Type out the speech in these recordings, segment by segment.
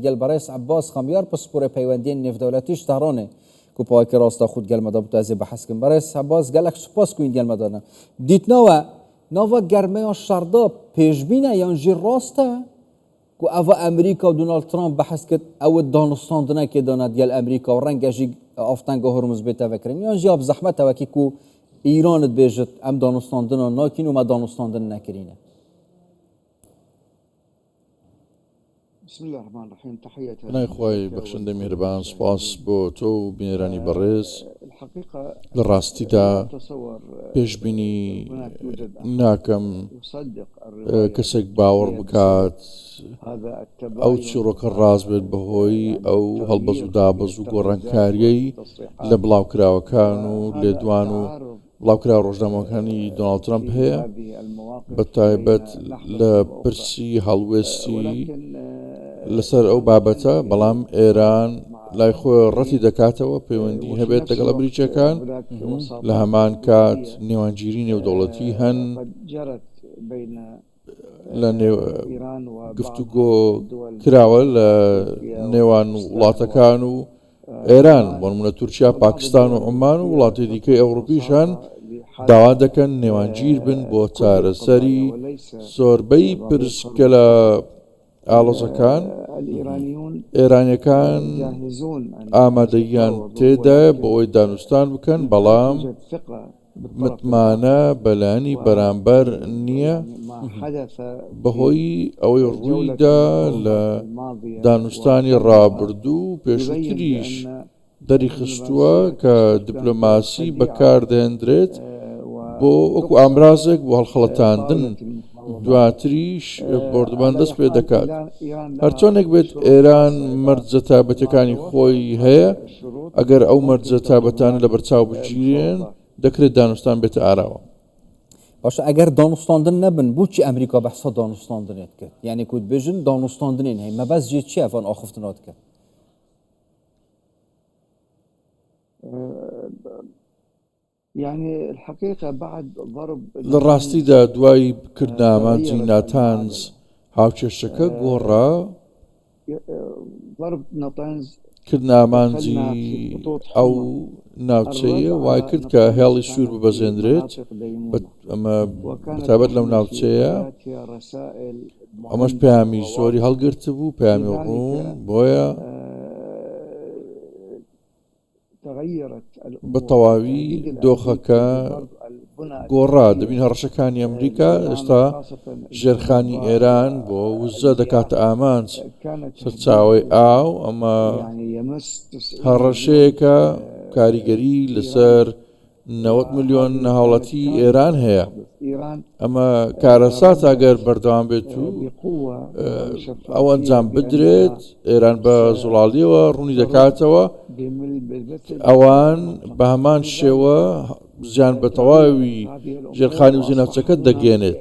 قال برئيس عباس خميار باسبور پیوندی نفت دولتیش تهرانه کو پای که راستا خود قال مدا بتازي بحث کن برئيس عباس قال لك سپاس کوین قال مدا دیت نوا گرمه شردا پیشبینه یا جی راستا کو اوا امریکا و دونالد ترامپ بحث کد او دانستاندنه که داند قال امریکا و رنگ جی افتنگه هرمز بیت فکرین یا جی اب زحمت وکی کو ایران بیجت ام دانستاندنه ناکین و ما دانستاندن نکرینه. بسم الله الرحمن الرحيم. تحية نايخواي بخشن مهربان سپاس بو تو بنيراني برز الحقيقة للراستي دا تصور پیش بینی هناك يوجد ناکم يصدق الرواية کەسێک باوەڕ بکات هذا ئەو التباين چیرۆکە ڕاست بێت بەهۆی ئەو هەڵبەز و دابەز و گۆڕانکاریەی لە بڵاوکراوەکان و لێدوان و بڵاوکرا ڕۆژنامەکانی دۆناڵد ترامپ هەیە بە تایبەت لە پرسی هەڵوێستی لەسەر ئەو بابەتە بەڵام ئێران لای خۆی ڕەتی دەکاتەوە پەیوەندی هەبێت لەگەڵ ئەمریکیەکان لە هەمان کات نێوانگیری نێودەوڵەتی هەن لە گفتوگۆ کراوە لە نێوان وڵاتەکان و ئێران بۆ نمونە تورکیا پاکستان و عومان و وڵاتی دیکەی ئەوروپیشان داوا دەکەن نێوانگیر بن بۆ چارەسەری زۆربەی پرسکە لە ئاڵۆزەکان ئێرانیەکان ئامادەیان تێدایە بۆ ئەوەی دانوستان بکەن بەڵام متمانە بەلایانی بەرامبەر نییە بەهۆی ئەوەی ڕوویدا لە دانوستانی ڕابردوو پێشووتریش دەری خستووە کە دیپلۆماسی بەکاردەهێنرێت بۆ وەکو ئامرازێک بۆ هەڵخەڵەتاندن دواتریش بردبان دەست پێ دەکات هەرچۆنێک بێت ئێران مەرجە تابەتەکانی خۆی هەیە ئەگەر ئەو مەرجە تابەتانە لە بەرچاو بگیرێن دەکرێت دانوستان بێتە ئاراوە. باشه اگر دانستاندن نبن بوچی امریکا بحثا دانستاندنیت کرد یعنی کود بجن دانستاندنین هی ما بس جیت چی افان آخفتنات کرد يعني الحقيقة بعد ضرب للراستي دا دواي كردنامانجي ناتانز هاوچێشەکە گۆڕا ضرب ناتانز کردنامانجی ئەو ناوچەیە وای کرد کە هێڵی سوور ببەزێنرێت ئەمە بەتابەت لەو ناوچەیە ئەمەش پەیامی زۆری هەڵگرت بوو پەیامی ڕوون بۆیە بە تەواوی دۆخەکە گۆڕا دەبین هەڕەشەکانی ئەمریکا ئێستا ژێرخانی ئێران بۆ وزە دەکاتە ئامانج سەرچاوەی ئاو ئەمە هەڕەشەیەکە کاریگەری لەسەر 90 ملیۆن هاوڵاتی ئێران هەیە ئەمە کارەسات ئەگەر بەردەوام بێت و ئەو ئەنجام بدرێت ئێران بە زوڵاڵیەوە ڕوونی دەکاتەوە ئەوان بە هەمان شێوە زیان بە تەواوی ژێرخانی وزەی ناوچەکە دەگەێنێت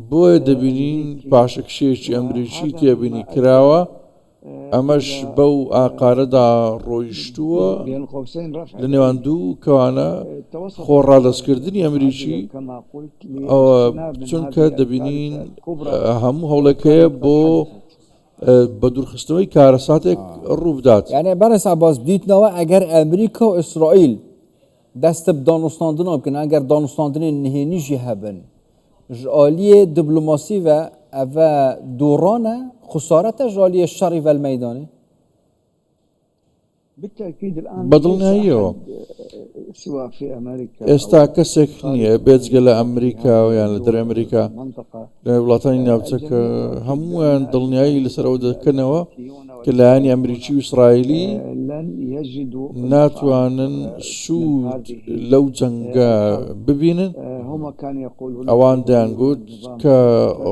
بۆیە دەبینین پاشەکشەیەکی ئەمریکی تێبینی کراوە ئەمەش بەو ئاقارەدا ڕۆیشتووە لە نێوان دوو کەوانە خۆڕادەستکردنی ئەمریکی ئەوە چونکە دەبینین هەموو هەوڵەکەیە بۆ بە دوورخستنەوەی کارەساتێک ڕوو بدات. یعنی بەرەس عباس دیتنەوە ئەگەر ئەمریکا و ئیسرائیل دەستە دانوستاندنەوە بکەن ئەگەر دانوستاندنی نهێنیژی هەبن ژئالیە دیبلۆماسی و ئەڤە دوورانە خسارەتە ژئالیە شەڕی ڤە المەیدانێ بالتأكيد الآن بەدڵنیاییەوە ئێستا کەسێک نییە بێجگە لە ئەمریکا و یان لە دەرەوەی ئەمریکا لە وڵاتانی ناوچەکە هەموویان دڵنیایی لەسەر ئەو دەکەنەوە کە لایەنی ئەمریکی و ئیسرائیلی ناتوانن سوود لەو جەنگە ببینن ئەوان دەیانگوت کە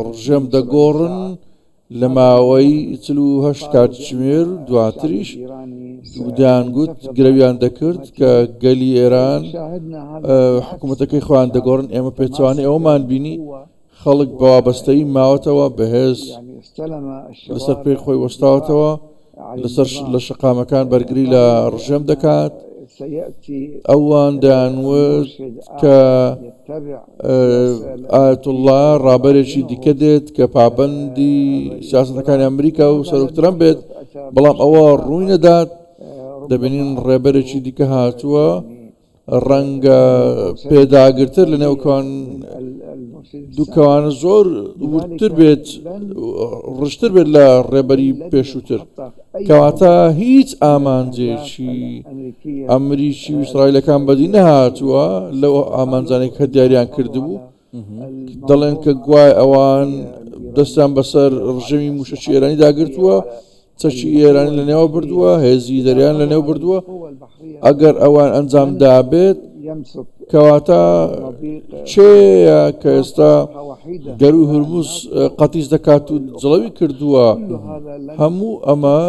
ڕژێم دەگۆڕن لە ماوەی 48 کاتژمێر دواتریش دەیانگوت گرەویان دەکرد کە گەلی ئێران حکوومەتەکەی خۆیان دەگۆڕن ئێمە پێچوانەی ئەومان بینی خەڵک بە وابەستەی ماوەتەوە بەهێز لەسەر پێی خۆی وەستاوەتەوە لەسەر لە شەقامەکان بەرگری لە ڕژێم دەکات سيأتي ئەوان دەیانوت مرشد کە يتبع ئاەت الله ڕابەرێکی دیکە دێت کە پابەندی سیاسەتەکانی ئەمریکا و سەرۆکترەمپ بێت، بەڵام ئەوە ڕووی نەدات. دەبینین ڕێبەرێکی دیکە هاتووە ڕەنگە پێداگرتر لە نێوکان دووکەوانە زۆر ورتر بێت، ڕشتر بێت لە ڕێبەری پێشووتر، کەواتە هیچ ئامانجێکی ئەمریکی و ئیسرائیلەکان بەدی نەهاتووە لەو ئامانجانێک کە دیاریان کردبوو. دەڵێن کە گوای ئەوان دەستیان بەسەر ڕژەمی موشەکی ئێرانی داگرتووە، چەکی ئێرانی لە نێوە بردووە، هێزی دەریان لە نێو بردووە. ئەگەر ئەوان ئەنجام دابێت کەواتە چێە کە ئێستا گەروی هورموز قەتیس دەکات و جڵەوی کردووە، هەموو ئەمە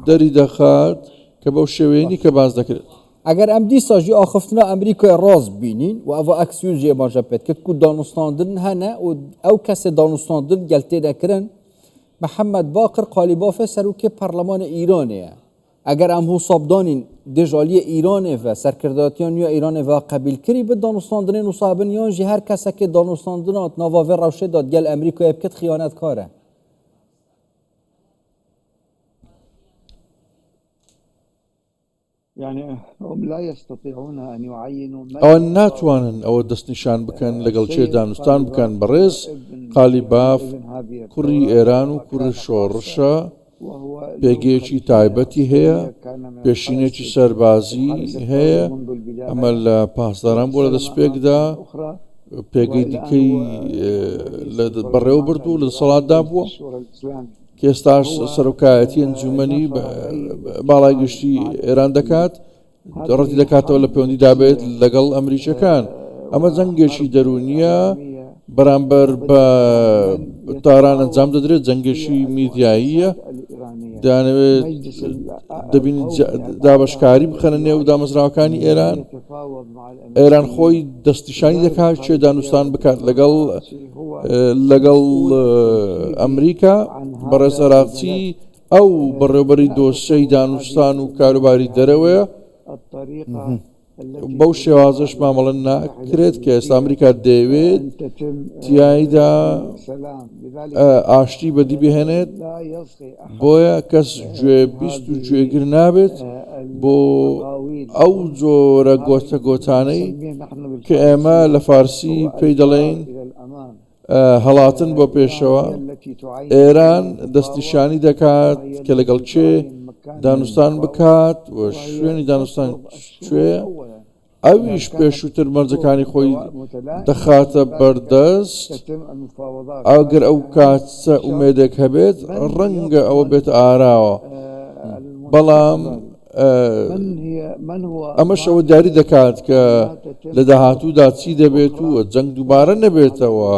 دەری دەخات کە بەو شێوەیەنی کە باز دەکرێت. ئەگەر ئەم دیساژی ئاخفتنا ئەمریکای ڕاست بینین و ئەوە ئەکسیوژێ ماژە پێت کرد و دانوستاندن هەنە و ئەو کەسێ دانوستاندن گەل تێدەکردن محەممەد باقر قالیبافێ سەرروکێ پەرلەمانە ئیرانەیە. ئەگەر ئەم هوسابدانین دێژالیە ئیرانێ و سەرکرداتیان یا ئیرانێ و قبیلکردی بە دانوستاندنێن و سابن یان ژی هەر کەسێکێ دانوستاندنات ناڤاڤێ ڕەوشێدات گەل ئەمریکای بکەت خیانەتکارە. يعني هم لا يستطيعون أن يعينوا ئەوان ناتوانن ئەوە دەستنیشان بکەن لەگەڵ چێ دانوستان بکەن بەڕێز قالیباف کوڕی ئێران و کوڕی شۆڕشە پێگەیەکی تایبەتی هەیە، پێشینێکی سەربازی هەیە، ئەمە لە پاسداران بۆ لە دەستپێکدا پێگەی دیکەی بەڕێوە بردو لە دەسەڵاتدا بووە کە ئێستاش سەرۆکایەتی ئەنجومەنی باڵای گشتی ئێران دەکات، ڕەتی دەکاتەوە لە پەیوەندی دابێت لەگەڵ ئەمریکیەکان. ئەمە جەنگێکی دەرونیە بەرامبەر بە تاران ئەنجام دەدرێت، جەنگێکی میدیاییە، دەیانەوێت دەبین دابەشکاری بخەنە نێو دامەزراوەکانی ئێران. ئێران خۆی دەستیشانی دەکات چێ دانوستان بکات لەگەڵ ئەمریکا. بەڕێز عراقچی ئەو بەڕێوەبەری دۆسەی دانوستان و کاروباری دەرەوەیە، بەو شێوازەش مامەڵە ناکرێت کە ئێستا ئەمریکا دەیەوێت تیایدا ئاشتی بەدی بهێنێت، بۆیە کەس گوێبیست و گوێگر نابێت بۆ ئەو جۆرە گۆتە گۆتانەی کە ئێمە لە فارسی پێی دەڵێن هەڵاتن بۆ پێشەوە. ئێران دەستیشانی دەکات کە لەگەڵ چێ دانوستان بکات و شوێنی دانوستان کوێیە، ئەویش پێشووتر مەرجەکانی خۆی دەخاتە بەردەست. ئەگەر ئەو کاتە ئومێدێک هەبێت ڕەنگە ئەوە بێت ئاراوە، بەڵام ئەمەش ئەوە دیاری دەکات کە لە داهاتوودا چی دەبێت و جەنگ دووبارە نەبێتەوە،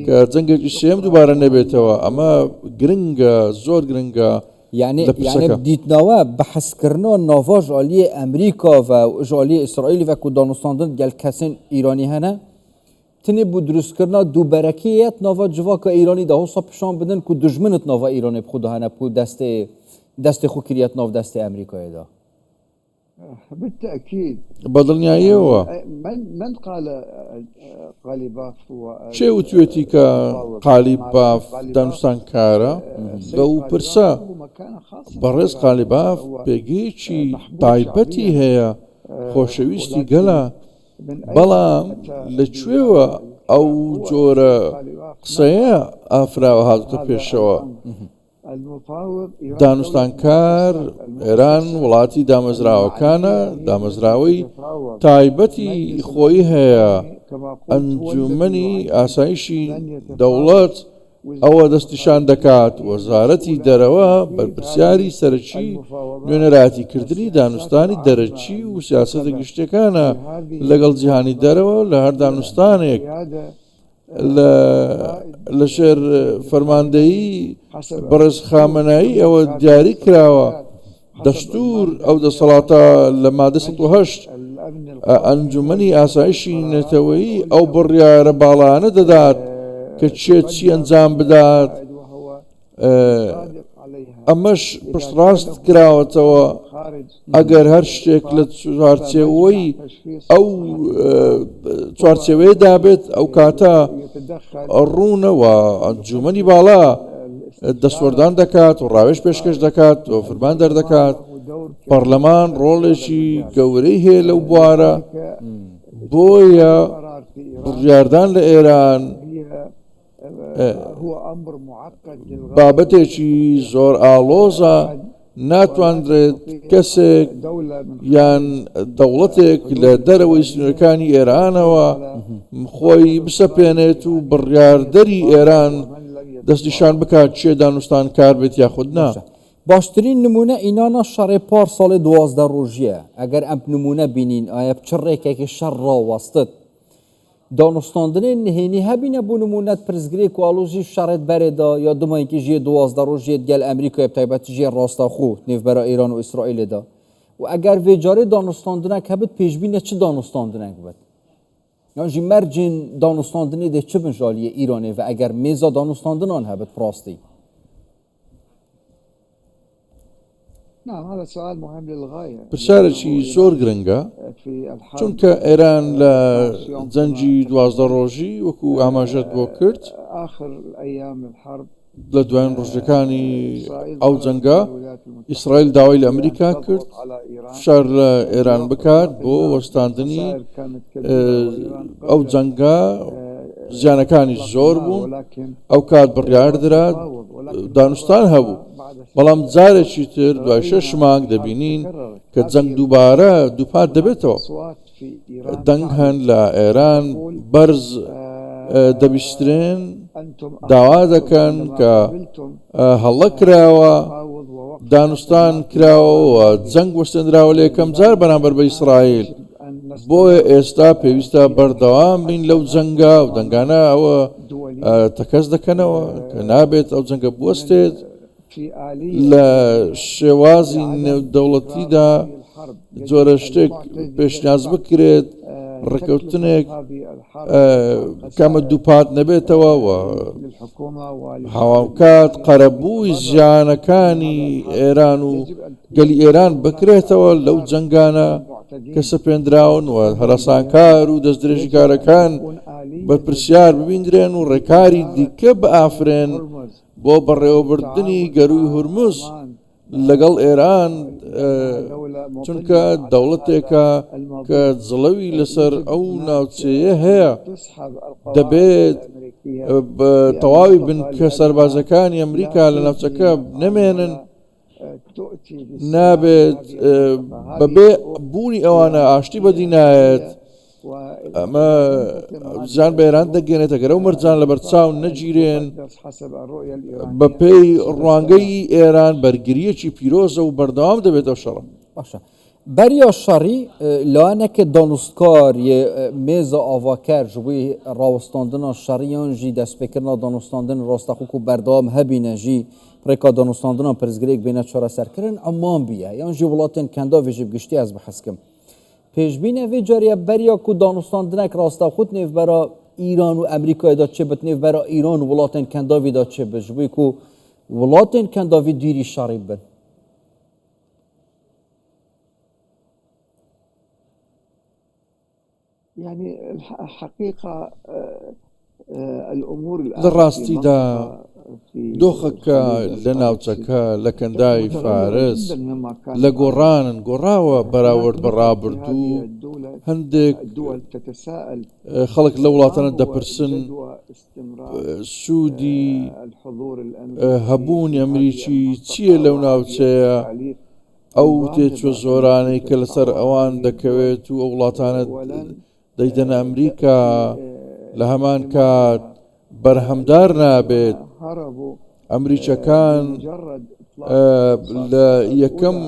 کە جەنگێکی سێم دووبارە نەبێتەوە. ئەمە گرنگە، زۆر گرنگە. يعني دیتناوە بەحەزکردنەوە ناڤا ژالیە ئەمریکا و ژالیە ئیسرائیل و کو دانوستاندن گەل کەسên ئیرانی هەنە تنێ بۆ دروستکردنا دووبەرەکەیەت ناڤا civaka ئیرانی دا هەوسا پیشان بدن ku dijminit nava îranê bi xwe dihene ku destê xwe kiriyet nav destê Amerîkayê da. بالتأكيد بەدڵنیاییەوە من قال قالیباف چێ وتوێتی کە قالیباف دانوستانکارە بەو پرسە بەڕێز قالیباف پێگەیەکی تایبەتی هەیە، خۆشەویستی گەلە، بەڵام لەکوێوە ئەو جۆرە قسەیە ئافراوە هاتوتە پێشەوە. دانوستانکار ئێران وڵاتی دامەزراوەکانە، دامەزراوەی تایبەتی خۆی هەیە. ئەنجومەنی ئاسایشی دەوڵەت ئەوە دەستیشان دەکات وەزارەتی دەرەوە بەرپرسیاری سەرەکی نوێنەراتیکردنی دانوستانی دەرەچی و سیاسەتە گشتەکانە لەگەڵ جیهانی دەرەوە لە هەر دانوستانێک. لە شێر فەرماندەیی بەڕێز خامنایی ئەوە دیاری کراوە دەستور ئەو دەسەڵاتە لە مادە 108 ئەنجومەنی ئاسایشی نەتەوەیی ئەو بڕیارە باڵانە دەدات کە چێت چی ئەنجام بدات. ئەمەش پشتڕاست کراوەتەوە ئەگەر هەر شتێک لە چوارچێوەی ئەو چوارچێوەیە دابێت ئەو کاتە ڕوونەوە ئەنجومەنی باڵا دەسوەردان دەکات و ڕاوێژ پێشکەش دەکات و فەرمان دەردەکات. پەرلەمان ڕۆڵێکی گەورەی هەیە لەو بوارە، بۆیە بڕیاردان لە ئێران بابەتێکی زۆر ئاڵۆزە، ناتوانرێت کەسێک یان دەوڵەتێک لە دەرەوەی سنوورەکانی ئێرانەوە خۆی بسەپێنێت و بڕیاردەری ئێران دەستنیشان بکات چێ دانوستان کار بێت یاخود نا. باشترین نمونە ئینانە شەڕێ پار ساڵی 12 ڕۆژیە. ئەگەر ئەم نمونە بینین ئایا چڕێکێکی شەڕ ڕاوەستت دانوستاندنê nihênî hebîne bû nûmunet pirzgirêk û alûzî şerêt berê da ya dumayekî jiyê 12 rojiyê gel Amerîkayê bi taybetî jiyê rastaxû nêvbera Îran û İsraîlê da û eger vê carê danûstandinek hebit pêşbîne çi danûstandinek bibit? Yan jî mercên danûstandinê dê çi bin ji aliyê Îranê ve eger mêza danûstandinan hebit rastî? پرسیارێکی زۆر گرنگە، چونکە ئێران لە جەنگی 12 ڕۆژی وەکو ئاماژەت بۆ کرد لە دوایین ڕۆژەکانی ئەو جەنگە ئیسرائیل داوای لە ئەمریکا کرد فشار لە ئێران بکات بۆ وەستاندنی ئەو جەنگە. زیانەکانی زۆر بوون، ئەو کات بڕیاردرا دانوستان هەبوو، بەڵام جارێکی تر دوای 6 مانگ دەبینین کە جەنگ دووبارە دووپات دەبێتەوە. دەنگ هەن لە ئێران بەرز دەبیسترێن، داوا دەکەن کە هەڵە کراوە، دانوستان کراوە، جەنگ وەستێنراوە لە یەکەم جار بەرامبەر بە ئیسرائیل. بۆیە ئێستا پێویستە بەردەوام بین لەو جەنگە و دەنگانە ئەوە تەکەس دەکەنەوە کە نابێت ئەو جەنگە بوەستێت. لە شێوازی نێودەوڵەتیدا جۆرە شتێک پێشنیاز بکرێت، ڕێکەوتنێک کەمە دووپات نەبێتەوە و هاواکات قەرەبووی زیانەکانی ئێران و گەلی ئێران بکرێتەوە لەو جەنگانە کە سەپێنراون و هەراسانکار و دەستدرێژی کارەکان بەرپرسیار ببیندرێن و ڕێکاری دیکە بەئافرێن بۆ بەڕێوەبردننی گەروی هورموز لەگەڵ ئێران، چونکە دەوڵەتێکە کە جڵەوی لەسەر ئەو ناوچەیە هەیە دەبێت تەواوی بن کە سەربازەکانی ئەمریکا لە ناوچەکە نەمێنن، نابێت بەبێ بوونی ئەوانە ئاشتی بەدینایەت. ئەمە زیان بە ئێران دەگەێنێت ئەگەر ئەو مەرجان لە بەرچاو نەگیرێن. بە پێی ڕوانگەی ئێران بەرگریەکی پیرۆزە و بەردەوام دەبێت ئەو شەڕە. باشە بەریا شەڕی لایەنێکە دانوستکار یە mêza avakar ji bo rawestandina şeriyan jî destpêkirina danûstandin rasteqûk û berdewam hebîne jî rêka danûstandina pirzgirêk bêne çareserkirin eman bîye yan jî welatên kendavê jî giştî ez biheskim. Pêşbîne vê cariye beriya ku danûstandinek rasteqût nêvbera İran û Amerîkayê da çêbit nêvbera İran û welatên kendavê da çêbit ji bo ku welatên kendavê dîrî şerî bin. يعني الحقيقة الأمور لە ڕاستیدا دۆخەکە لە ناوچەکە لە کەندای فارس لە گۆڕانن گۆڕاوە بەراورد بە ڕابردوو. هەندێک خەڵک لە وڵاتانە دەپرسن سوودی هەبوونی ئەمریکی چییە لەو ناوچەیە، ئەو تێچوە زۆرانەی کە لەسەر ئەوان دەکەوێت و ئەو وڵاتانە دەیدەنە ئەمریکا لە هەمان کات بەرهەمدار نابێت. ئەمریکەکان لە یەکەم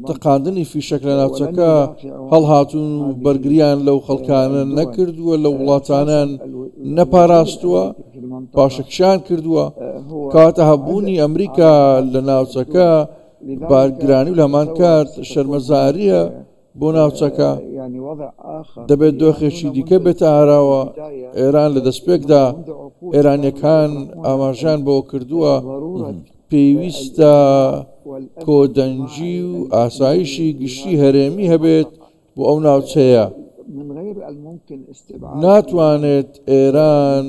تەقاندنی فیشەک لە ناوچەکە هەڵهاتوون و بەرگریان لەو خەڵکانە نەکردووە، لە وڵاتانیان نەپاراستووە، پاشەکشیان کردووە. کاتە هەبوونی ئەمریکا لە ناوچەکە بارگرانی و لە هەمان کات شەرمەزاریە بۆ ناوچەکە. دەبێت دۆخێکی دیکە بێتە ئاراوە. ئێران لە دەستپێکدا ئێرانیەکان ئاماژیان بۆ کردووە پێویستە کۆدەنجی و ئاسایشی گشتی هەرێمی هەبێت بۆ ئەو ناوچەیە. ناتوانێت ئێران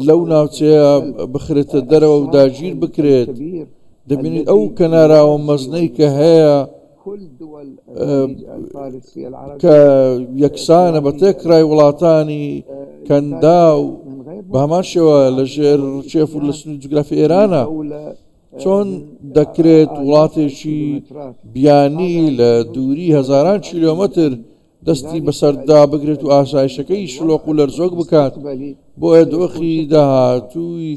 لەو ناوچەیە بخرێتە دەرەوە و داگیر بکرێت. دەبینیت ئەو کەناراوە مەزنەی کە هەیە کە یەکسانە بە تێکڕای وڵاتانی کەندا و بە هەمان شێوە لە ژێر ڕچێف و لە سنووری جوگرافی ئێرانە، چۆن دەکرێت وڵاتێکی بیانی لە دووری هەزاران کیلۆمەتر دەستی بەسەردا بگرێت و ئاسایشەکەی شلۆق و لەرزۆک بکات بۆیە دۆخی داهاتووی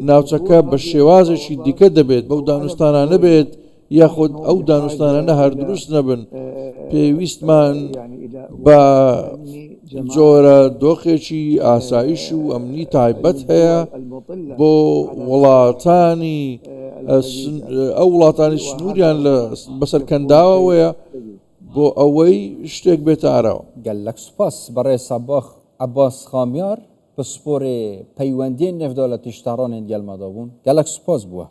ناوچەکە بە شێوازێکی دیکە دەبێت بەو دانوستانە نەبێت یاخود ئەو دانوستانانە هەر دروست نەبن. پێویستمان بە جۆرە دۆخێکی ئاسایش و ئەمنی تایبەت هەیە بۆ وڵاتانی ئەو وڵاتانی سنووریان بەسەر کەنداوەیە بۆ ئەوەی شتێک بێتە ئاراوە. گەلک سوپاس بەڕێز عەباس خامیار پسپۆرێ پەیوەندیên navdewletî ji Tehranê gelmeda bûn. Gelek spas bûye.